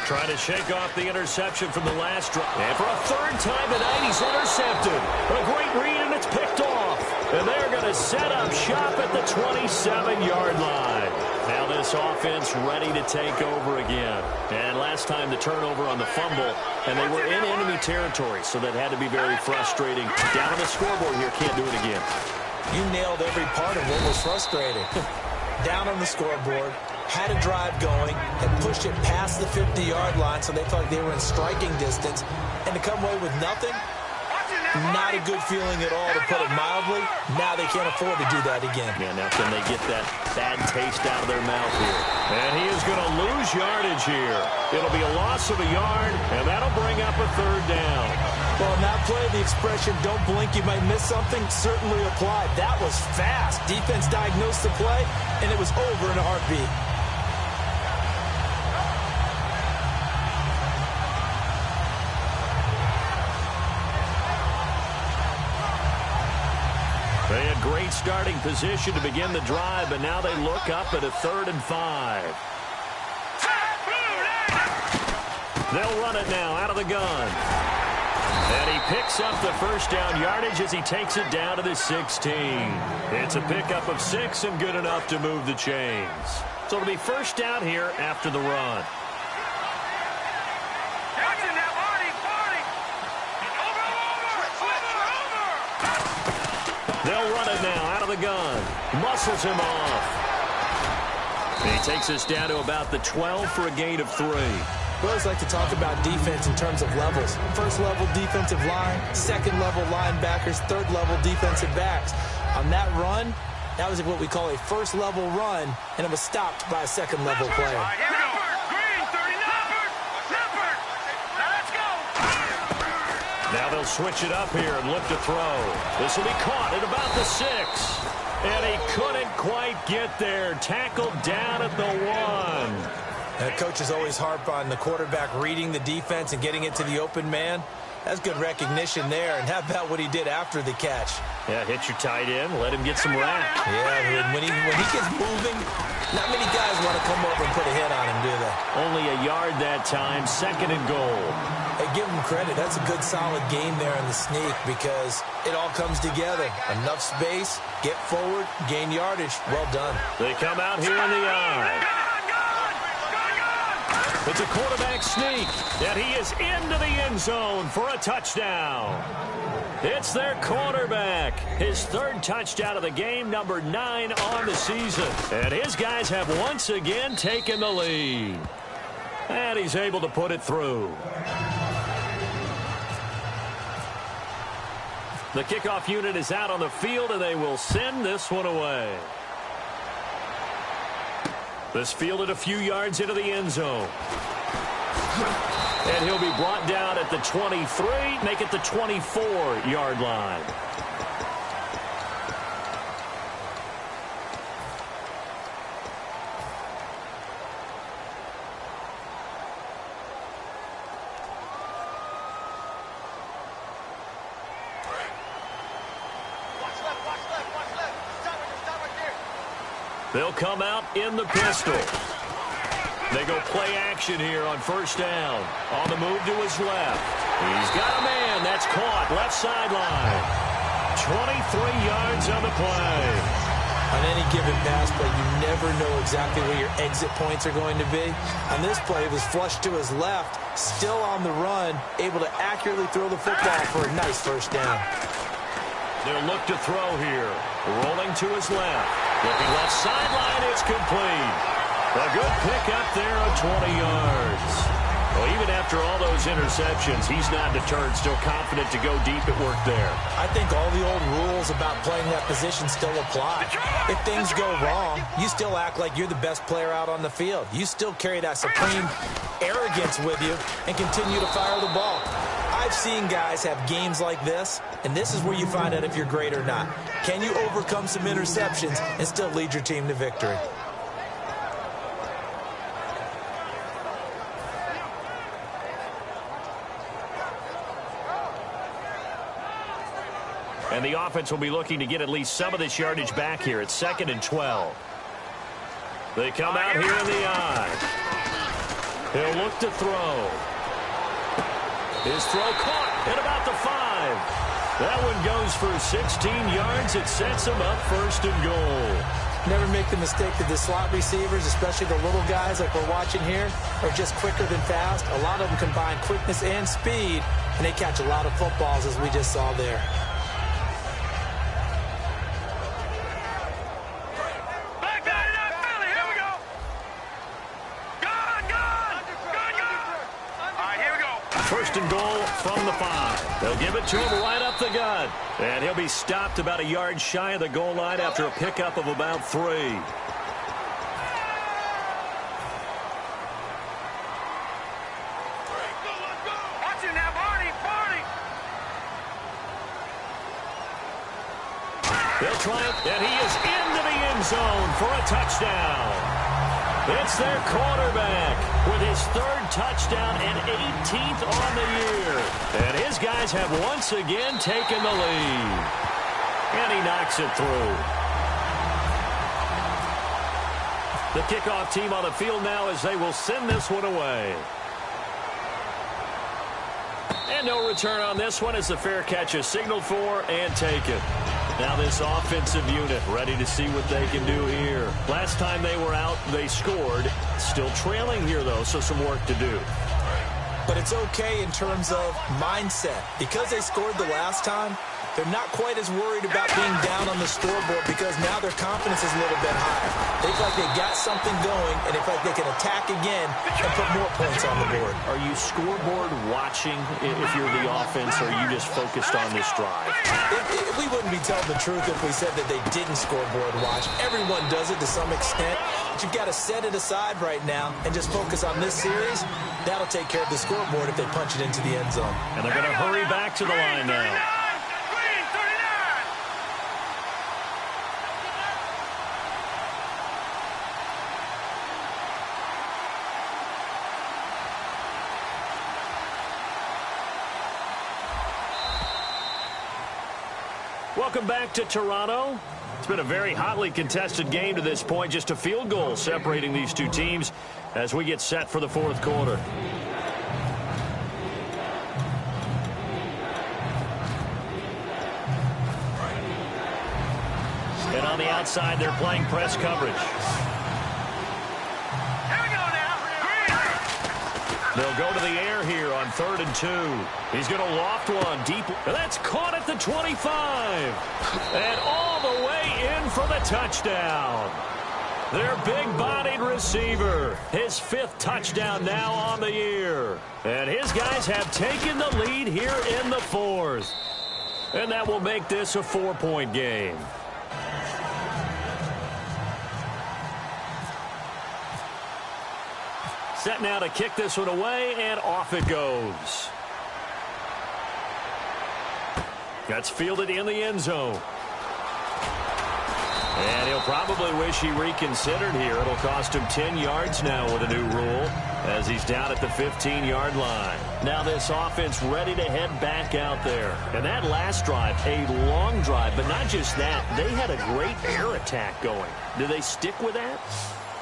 Trying to shake off the interception from the last drive. And for a third time tonight, he's intercepted. A great read, and it's picked off. And they're going to set up shop at the 27-yard line. Now this offense ready to take over again. And last time the turnover on the fumble, and they were in enemy territory, so that had to be very frustrating. Down on the scoreboard here, can't do it again. You nailed every part of what was frustrating. Down on the scoreboard, had a drive going, had pushed it past the 50-yard line, so they felt like they were in striking distance, and to come away with nothing, not a good feeling at all, to put it mildly. Now they can't afford to do that again. Yeah, now can they get that bad taste out of their mouth here? And he is going to lose yardage here. It'll be a loss of a yard, and that'll bring up a third down. Well, in that play, the expression, don't blink, you might miss something, certainly applied. That was fast. Defense diagnosed the play, and it was over in a heartbeat. They had great starting position to begin the drive, but now they look up at a 3rd and 5. They'll run it now out of the gun. And he picks up the first down yardage as he takes it down to the 16. It's a pickup of 6 and good enough to move the chains. So it'll be first down here after the run. They'll run it now out of the gun. Muscles him off. And he takes us down to about the 12 for a gain of 3. We always like to talk about defense in terms of levels. First level defensive line, second level linebackers, third level defensive backs. On that run, that was what we call a first level run, and it was stopped by a second level player. Now they'll switch it up here and look to throw. This will be caught at about the 6. And he couldn't quite get there. Tackled down at the 1. Coaches always harp on the quarterback reading the defense and getting it to the open man. That's good recognition there. And how about what he did after the catch? Yeah, hit your tight end, let him get some rack. Yeah, when he gets moving, not many guys want to come over and put a hit on him, do they? Only a yard that time, 2nd and goal. Hey, give him credit. That's a good, solid game there in the sneak because it all comes together. Enough space, get forward, gain yardage. Well done. They come out here in the eye. It's a quarterback sneak, and he is into the end zone for a touchdown. It's their quarterback. His 3rd touchdown of the game, number 9 on the season. And his guys have once again taken the lead. And he's able to put it through. The kickoff unit is out on the field, and they will send this one away. This fielded a few yards into the end zone. And he'll be brought down at the 23, make it the 24-yard line. They'll come out in the pistol. They go play action here on first down. On the move to his left. He's got a man. That's caught. Left sideline. 23 yards on the play. On any given pass play, you never know exactly where your exit points are going to be. On this play, it was flushed to his left, still on the run, able to accurately throw the football for a nice first down. They'll look to throw here. Rolling to his left. Looking left sideline, it's complete. A good pickup there of 20 yards. Well, even after all those interceptions, he's not deterred, still confident to go deep at work there. I think all the old rules about playing that position still apply. If things go wrong, you still act like you're the best player out on the field. You still carry that supreme arrogance with you and continue to fire the ball. I've seen guys have games like this, and this is where you find out if you're great or not. Can you overcome some interceptions and still lead your team to victory? And the offense will be looking to get at least some of this yardage back here. It's 2nd and 12. They come out here in the eye. He'll look to throw. His throw caught at about the 5. That one goes for 16 yards. It sets him up 1st and goal. Never make the mistake that the slot receivers, especially the little guys like we're watching here, are just quicker than fast. A lot of them combine quickness and speed, and they catch a lot of footballs, as we just saw there. First and goal from the 5. They'll give it to him right up the gut. And he'll be stopped about a yard shy of the goal line after a pickup of about 3. Watch it now, Barney. They'll try it, and he is into the end zone for a touchdown. It's their quarterback with his 3rd touchdown and 18th on the year. And his guys have once again taken the lead. And he knocks it through. The kickoff team on the field now as they will send this one away. And no return on this one as the fair catch is signaled for and taken. Now this offensive unit ready to see what they can do here. Last time they were out, they scored. Still trailing here, though, so some work to do. But it's okay in terms of mindset. Because they scored the last time, they're not quite as worried about being down on the scoreboard because now their confidence is a little bit higher. They feel like they got something going, and they feel like they can attack again and put more points on the board. Are you scoreboard watching if you're the offense, or are you just focused on this drive? We wouldn't be telling the truth if we said that they didn't scoreboard watch. Everyone does it to some extent, but you've got to set it aside right now and just focus on this series. That'll take care of the scoreboard if they punch it into the end zone. And they're going to hurry back to the line now. Welcome back to Toronto. It's been a very hotly contested game to this point. Just a field goal separating these two teams as we get set for the 4th quarter. And on the outside, they're playing press coverage. They'll go to the air here on 3rd and 2. He's going to loft one deep. And that's caught at the 25. And all the way in for the touchdown. Their big-bodied receiver. His 5th touchdown now on the year. And his guys have taken the lead here in the 4th. And that will make this a 4-point game. Set now to kick this one away, and off it goes. That's fielded in the end zone. And he'll probably wish he reconsidered here. It'll cost him 10 yards now with a new rule. as he's down at the 15-yard line. Now this offense ready to head back out there. And that last drive, a long drive, but not just that. They had a great air attack going. Do they stick with that?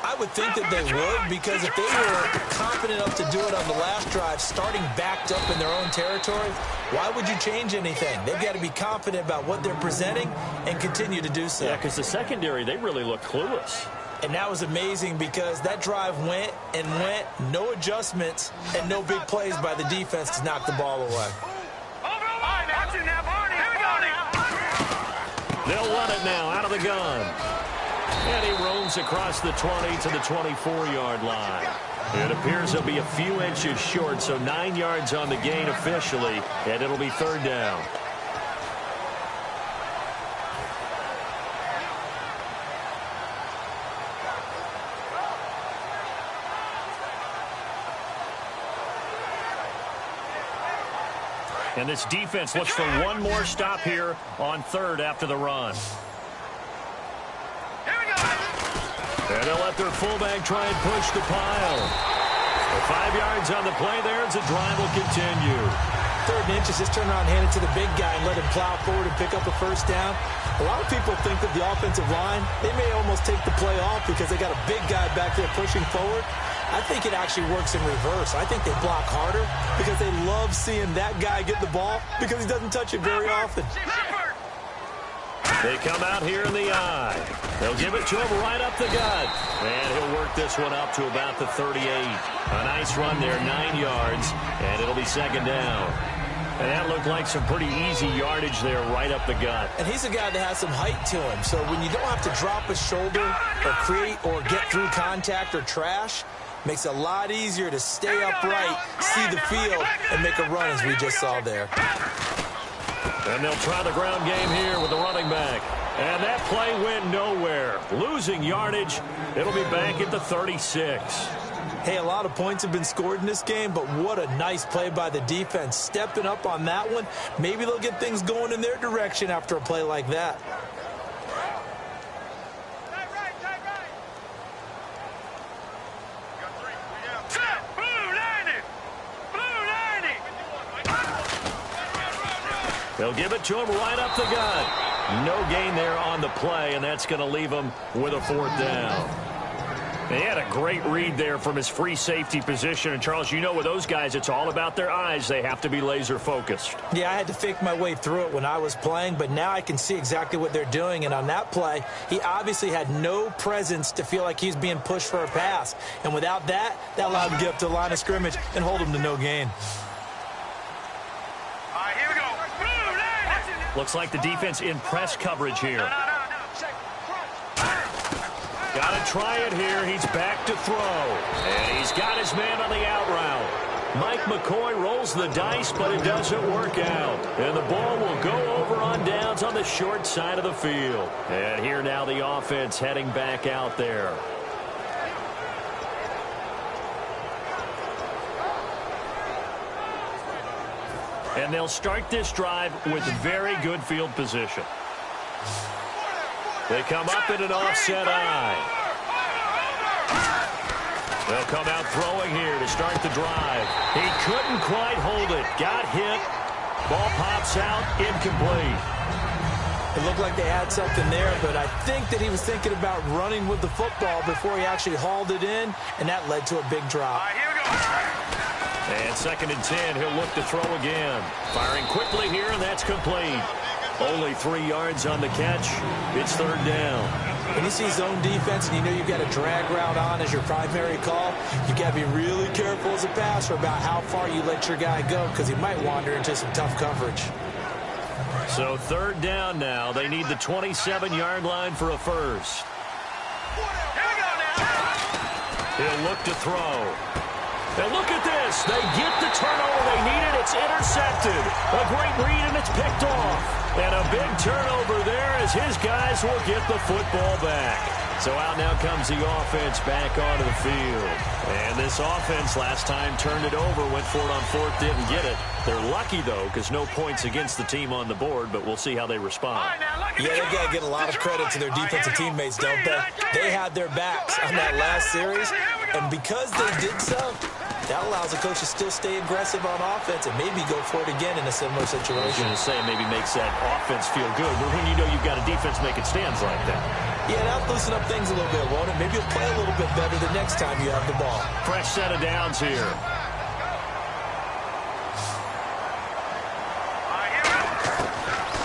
I would think that they would, because if they were confident enough to do it on the last drive, starting backed up in their own territory, why would you change anything? They've got to be confident about what they're presenting and continue to do so. Yeah, because the secondary, they really look clueless. And that was amazing because that drive went and went, no adjustments, and no big plays by the defense to knock the ball away. They'll run it now out of the gun. And he roams across the 20 to the 24-yard line. It appears he'll be a few inches short, so 9 yards on the gain officially, and it'll be third down. And this defense looks for one more stop here on third after the run. And they'll let their fullback try and push the pile. 5 yards on the play there as the drive will continue. 3rd and inches, just turn around and hand it to the big guy and let him plow forward and pick up a first down. A lot of people think that the offensive line, they may almost take the play off because they got a big guy back there pushing forward. I think it actually works in reverse. I think they block harder because they love seeing that guy get the ball because he doesn't touch it very often. They come out here in the eye. They'll give it to him right up the gut. And he'll work this one up to about the 38. A nice run there, 9 yards, and it'll be second down. And that looked like some pretty easy yardage there right up the gut. And he's a guy that has some height to him. So when you don't have to drop a shoulder or create or get through contact or trash, makes it a lot easier to stay upright, see the field, and make a run as we just saw there. And they'll try the ground game here with the running back. And that play went nowhere. Losing yardage. It'll be back at the 36. Hey, a lot of points have been scored in this game, but what a nice play by the defense. Stepping up on that one. Maybe they'll get things going in their direction after a play like that. They'll give it to him right up the gut. No gain there on the play, and that's going to leave him with a 4th down. They had a great read there from his free safety position. And, Charles, you know with those guys, it's all about their eyes. They have to be laser-focused. Yeah, I had to fake my way through it when I was playing, but now I can see exactly what they're doing. And on that play, he obviously had no presence to feel like he's being pushed for a pass. And without that, that allowed him to get up to the line of scrimmage and hold him to no gain. Looks like the defense in press coverage here. Got to try it here. He's back to throw. And he's got his man on the out route. Mike McCoy rolls the dice, but it doesn't work out. And the ball will go over on downs on the short side of the field. And here now the offense heading back out there. And they'll start this drive with very good field position. They come up in an offset eye. They'll come out throwing here to start the drive. He couldn't quite hold it. Got hit. Ball pops out. Incomplete. It looked like they had something there, but I think that he was thinking about running with the football before he actually hauled it in, and that led to a big drop. And 2nd and 10, he'll look to throw again. Firing quickly here, and that's complete. Only 3 yards on the catch. It's 3rd down. When you see zone defense and you know you've got a drag route on as your primary call, you've got to be really careful as a passer about how far you let your guy go because he might wander into some tough coverage. So 3rd down now. They need the 27-yard line for a first. He'll look to throw. And look at this. They get the turnover they needed. It's intercepted. A great read, and it's picked off. And a big turnover there as his guys will get the football back. So out now comes the offense back onto the field. And this offense last time turned it over, went for it on fourth, didn't get it. They're lucky, though, because no points against the team on the board, but we'll see how they respond. Yeah, they got to get a lot of credit to their defensive teammates, don't they? They had their backs on that last series, and because they did so, that allows the coach to still stay aggressive on offense and maybe go for it again in a similar situation. I was going to say maybe makes that offense feel good, but when you know you've got a defense making stands like that. Yeah, that'll loosen up things a little bit, won't it? Maybe you'll play a little bit better the next time you have the ball. Fresh set of downs here.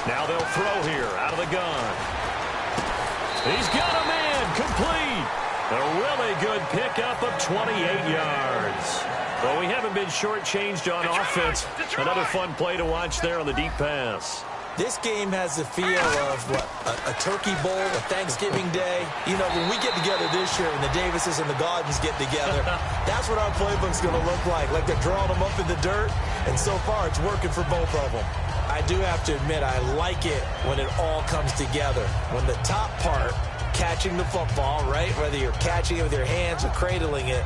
Now they'll throw here out of the gun. He's got a man complete. A really good pickup of 28 yards. Well, we haven't been shortchanged on offense. Another fun play to watch there on the deep pass. This game has the feel of, what, a turkey bowl, a Thanksgiving day. You know, when we get together this year and the Davises and the Gardens get together, that's what our playbook's going to look like they're drawing them up in the dirt, and so far it's working for both of them. I do have to admit, I like it when it all comes together. When the top part, catching the football, right, whether you're catching it with your hands or cradling it,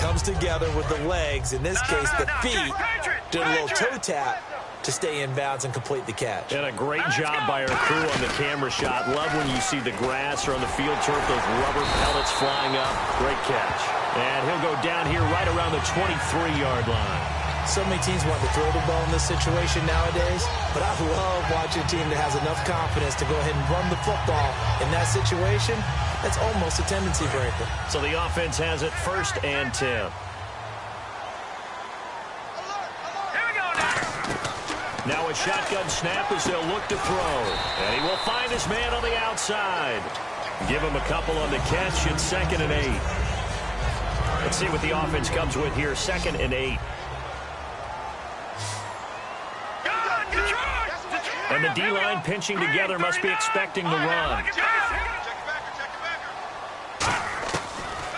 comes together with the legs, in this case the feet, did a little toe tap to stay in bounds and complete the catch. And a great job by our crew on the camera shot. Love when you see the grass or on the field turf, those rubber pellets flying up. Great catch. And he'll go down here right around the 23-yard line. So many teams want to throw the ball in this situation nowadays, but I love watching a team that has enough confidence to go ahead and run the football in that situation. That's almost a tendency breaker. So the offense has it 1st and 10. Now a shotgun snap as they'll look to throw. And he will find his man on the outside. Give him a couple on the catch. It's 2nd and 8. Let's see what the offense comes with here. 2nd and 8. And the D-line pinching together must be expecting the run.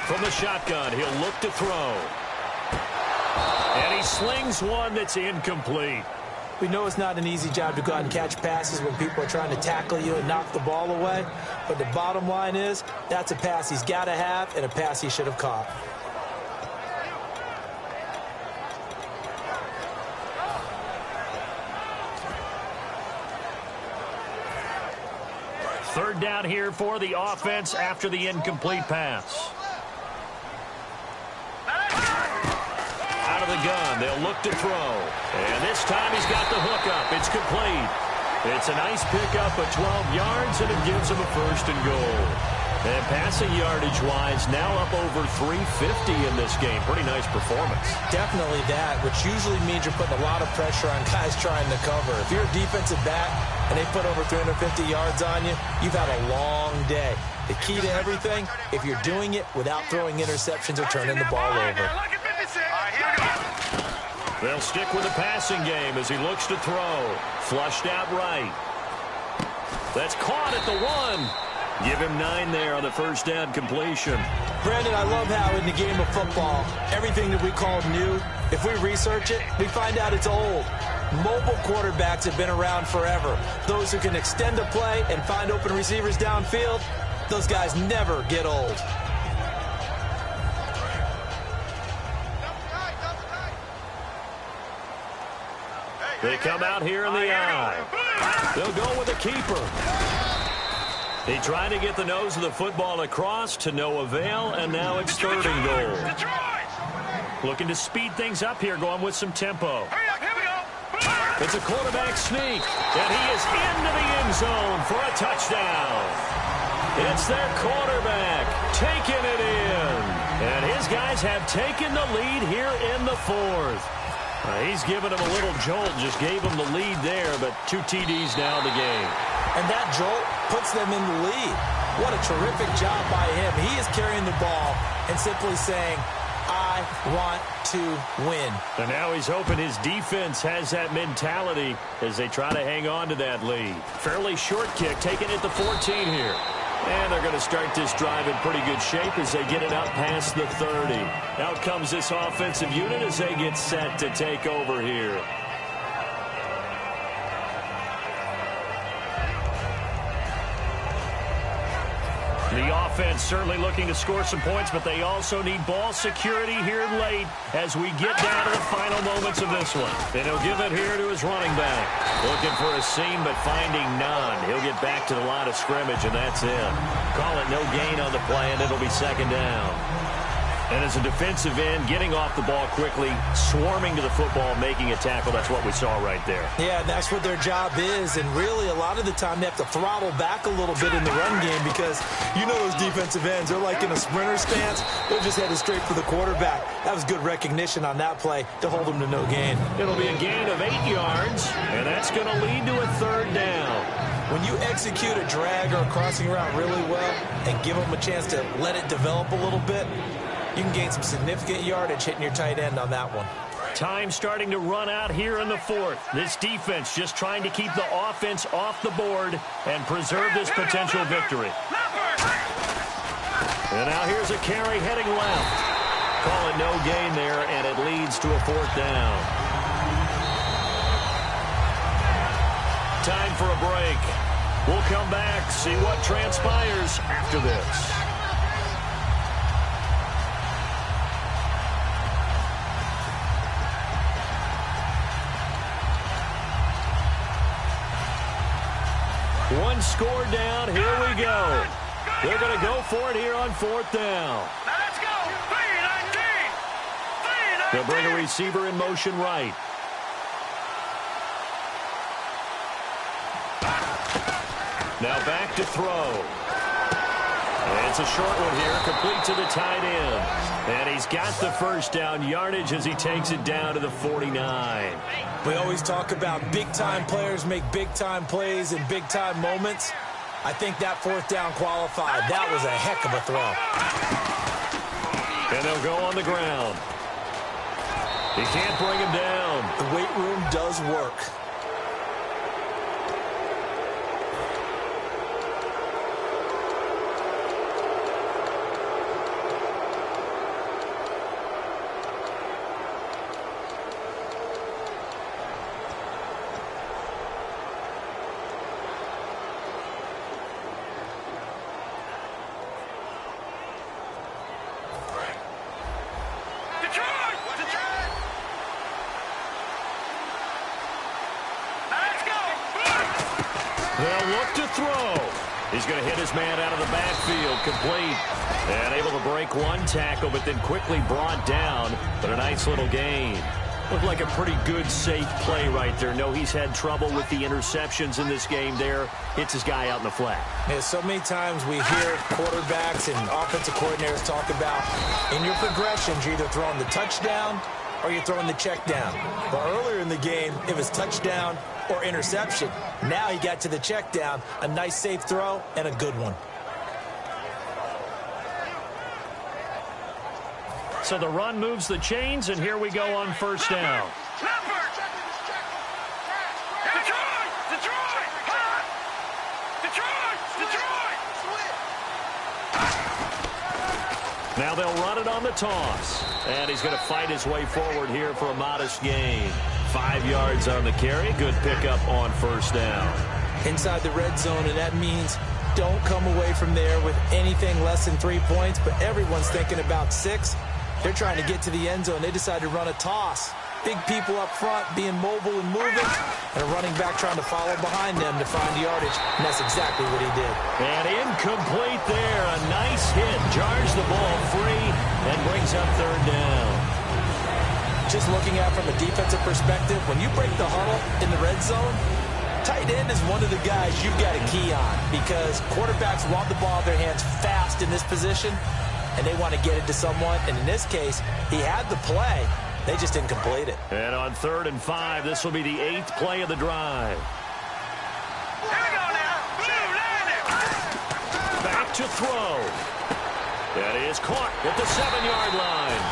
From the shotgun, he'll look to throw. And he slings one that's incomplete. We know it's not an easy job to go out and catch passes when people are trying to tackle you and knock the ball away. But the bottom line is, that's a pass he's got to have and a pass he should have caught. Third down here for the offense after the incomplete pass. Out of the gun, they'll look to throw. And this time he's got the hook up. It's complete. It's a nice pickup of 12 yards, and it gives him a 1st and goal. And passing yardage-wise, now up over 350 in this game. Pretty nice performance. Definitely that, which usually means you're putting a lot of pressure on guys trying to cover. If you're a defensive back and they put over 350 yards on you, you've had a long day. The key to everything, if you're doing it without throwing interceptions or turning the ball over. They'll stick with the passing game as he looks to throw. Flushed out right. That's caught at the 1. Give him 9 there on the 1st down completion. Brandon, I love how in the game of football, everything that we call new, if we research it, we find out it's old. Mobile quarterbacks have been around forever. Those who can extend a play and find open receivers downfield, those guys never get old. They come out here in the eye. They'll go with a keeper. They try to get the nose of the football across to no avail, and now it's 3rd and goal. Looking to speed things up here, going with some tempo. It's a quarterback sneak, and he is into the end zone for a touchdown. It's their quarterback taking it in, and his guys have taken the lead here in the 4th. He's given him a little jolt, just gave him the lead there, but 2 TDs now in the game. And that jolt puts them in the lead. What a terrific job by him. He is carrying the ball and simply saying, I want to win. And now he's hoping his defense has that mentality as they try to hang on to that lead. Fairly short kick, taking it to 14 here. And they're going to start this drive in pretty good shape as they get it up past the 30. Out comes this offensive unit as they get set to take over here. The offense certainly looking to score some points, but they also need ball security here late as we get down to the final moments of this one. And he'll give it here to his running back. Looking for a seam, but finding none. He'll get back to the line of scrimmage, and that's it. Call it no gain on the play, and it'll be second down. And as a defensive end, getting off the ball quickly, swarming to the football, making a tackle, that's what we saw right there. Yeah, that's what their job is. And really, a lot of the time, they have to throttle back a little bit in the run game because you know those defensive ends, they're like in a sprinter stance. They're just headed straight for the quarterback. That was good recognition on that play to hold them to no gain. It'll be a gain of 8 yards, and that's going to lead to a third down. When you execute a drag or a crossing route really well and give them a chance to let it develop a little bit, you can gain some significant yardage hitting your tight end on that one. Time starting to run out here in the fourth. This defense just trying to keep the offense off the board and preserve this potential victory. And now here's a carry heading left. Call it no gain there, and it leads to a fourth down. Time for a break. We'll come back, see what transpires after this. One score down. Here we go. They're going to go for it here on fourth down. Now let's go. 3-19. They'll bring a receiver in motion right. Now back to throw. And it's a short one here, complete to the tight end. And he's got the first down yardage as he takes it down to the 49. We always talk about big-time players make big-time plays in big-time moments. I think that fourth down qualified. That was a heck of a throw. And they'll go on the ground. He can't bring him down. The weight room does work. They'll look to throw. He's going to hit his man out of the backfield, complete. And able to break one tackle, but then quickly brought down. But a nice little gain. Looked like a pretty good, safe play right there. No, he's had trouble with the interceptions in this game there. Hits his guy out in the flat. Yeah, so many times we hear quarterbacks and offensive coordinators talk about in your progressions, you're either throwing the touchdown or you're throwing the check down. But earlier in the game, it was touchdown or interception. Now he got to the check down, a nice safe throw, and a good one. So the run moves the chains, and here we go on first down. Now they'll run it on the toss. And he's going to fight his way forward here for a modest gain. 5 yards on the carry. Good pickup on first down. Inside the red zone, and that means don't come away from there with anything less than 3 points, but everyone's thinking about 6. They're trying to get to the end zone. They decide to run a toss. Big people up front being mobile and moving, and a running back trying to follow behind them to find yardage, and that's exactly what he did. And incomplete there. A nice hit. Jars the ball free and brings up third down. Just looking at it from a defensive perspective, when you break the huddle in the red zone, tight end is one of the guys you've got a key on because quarterbacks want the ball in their hands fast in this position, and they want to get it to someone. And in this case, he had the play. They just didn't complete it. And on 3rd and 5, this will be the 8th play of the drive. Here we go now. Back to throw. That is caught at the 7-yard line.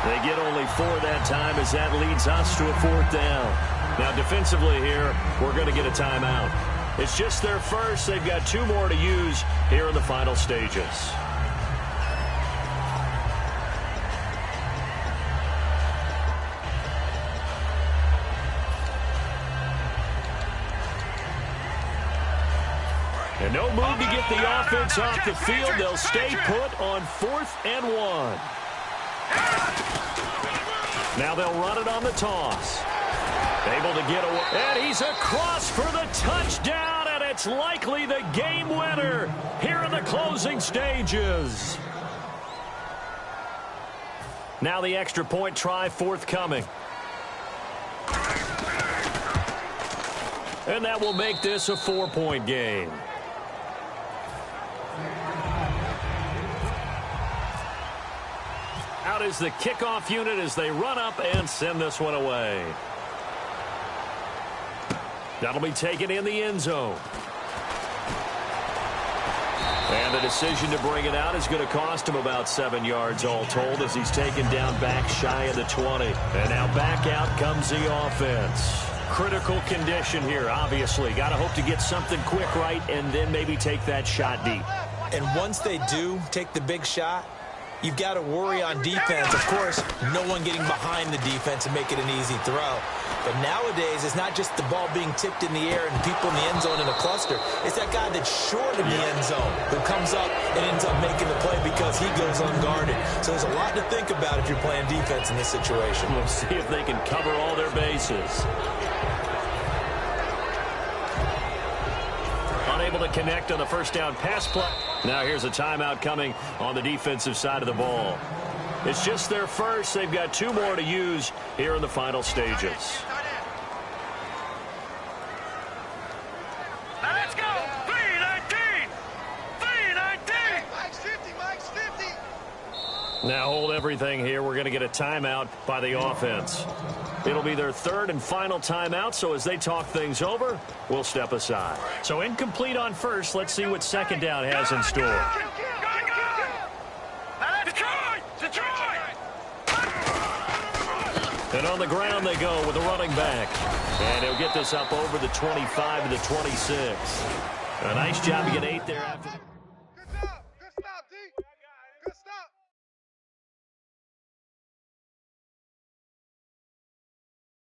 They get only 4 that time as that leads us to a 4th down. Now defensively here, we're going to get a timeout. It's just their first. They've got 2 more to use here in the final stages. And no move to get the offense off the field. They'll stay put on 4th and 1. Now they'll run it on the toss. Able to get away. And he's across for the touchdown, and it's likely the game winner here in the closing stages. Now the extra point try forthcoming. And that will make this a 4-point game. Out is the kickoff unit as they run up and send this one away. That'll be taken in the end zone. And the decision to bring it out is going to cost him about 7 yards all told as he's taken down back shy of the 20. And now back out comes the offense. Critical condition here, obviously. Got to hope to get something quick right and then maybe take that shot deep. And once they do take the big shot, you've got to worry on defense. Of course, no one getting behind the defense and make it an easy throw. But nowadays, it's not just the ball being tipped in the air and people in the end zone in a cluster. It's that guy that's short in the end zone who comes up and ends up making the play because he goes unguarded. So there's a lot to think about if you're playing defense in this situation. We'll see if they can cover all their bases. Unable to connect on the first down pass play. Now here's a timeout coming on the defensive side of the ball. It's just their first. They've got 2 more to use here in the final stages. Now let's go. 3-19. 3-19. Mike's 50. Mike's 50. Now hold everything here. We're going to get a timeout by the offense. It'll be their 3rd and final timeout, so as they talk things over, we'll step aside. So incomplete on first. Let's see what second down has in store. And on the ground they go with the running back. And he'll get this up over the 25 to the 26. A nice job to get 8 there after.